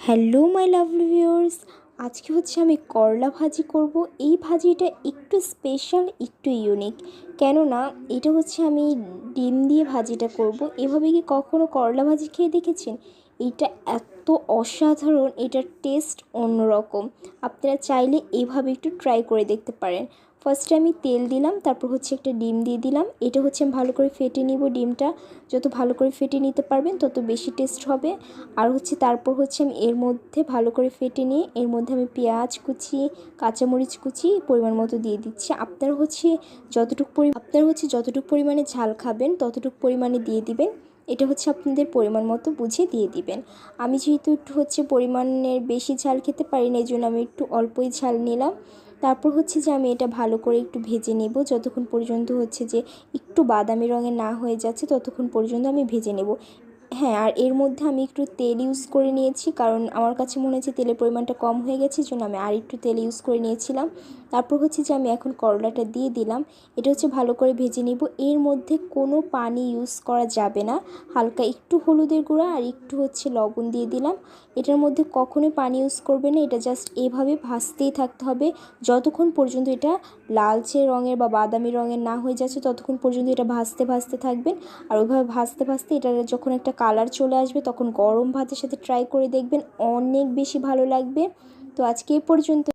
Hello my lovely viewers, আজকে আমি করলা ভাজি করব। এই ভাজিটা একটু স্পেশাল, একটু ইউনিক। কেননা এটা আমি ডিম দিয়ে ভাজিটা করব। এভাবে কি কখনো করলা ভাজি খেয়ে দেখেছেন? এটা এত অসাধারণ, এটার টেস্ট অন্যরকম। আপনারা চাইলে এভাবে একটু ট্রাই করে দেখতে পারেন। ফার্স্টে আমি তেল দিলাম, তারপর একটা ডিম দিয়ে দিলাম। এটা আমি ভালো করে ফেটে নিব। ডিমটা যত ভালো করে ফেটে নিতে পারবেন তত বেশি টেস্ট হবে। আর তারপর আমি এর মধ্যে ভালো করে ফেটে নিয়ে এর মধ্যে আমি পেঁয়াজ কুচি, কাঁচামরিচ কুচি পরিমাণ মতো দিয়ে দিচ্ছি। আপনারা যতটুকু পরিমাণে ঝাল খাবেন ততটুকু পরিমাণে দিয়ে দিবেন। এটা আপনাদের পরিমাণ মতো বুঝে দিয়ে দিবেন। আমি যেহেতু একটু পরিমাণের বেশি ঝাল খেতে পারি না, এই জন্য আমি একটু অল্পই ঝাল নিলাম। তারপর যে আমি এটা ভালো করে একটু ভেজে নেব, যতক্ষণ পর্যন্ত যে একটু বাদামি রঙের না হয়ে যাচ্ছে ততক্ষণ পর্যন্ত আমি ভেজে নেব। হ্যাঁ, আর এর মধ্যে আমি একটু তেল ইউজ করে নিয়েছি, কারণ আমার কাছে মনে হচ্ছে তেলের পরিমাণটা কম হয়ে গেছে, এই জন্য আমি আর একটু তেল ইউজ করে নিয়েছিলাম। তারপর যে আমি এখন করলাটা দিয়ে দিলাম। এটা ভালো করে ভেজে নিব। এর মধ্যে কোনো পানি ইউজ করা যাবে না। হালকা একটু হলুদের গুঁড়া আর একটু লবণ দিয়ে দিলাম। এটার মধ্যে কখনোই পানি ইউজ করবে না। এটা জাস্ট এভাবে ভাজতেই থাকতে হবে যতক্ষণ পর্যন্ত এটা লালচে রঙের বা বাদামি রঙের না হয়ে যাচ্ছে, ততক্ষণ পর্যন্ত এটা ভাজতে ভাজতে থাকবেন। আর ওইভাবে ভাজতে ভাজতে এটার যখন একটা কালার চলে আসবে তখন গরম ভাতের সাথে ট্রাই করে দেখবেন, অনেক বেশি ভালো লাগবে। তো আজকে এ পর্যন্ত।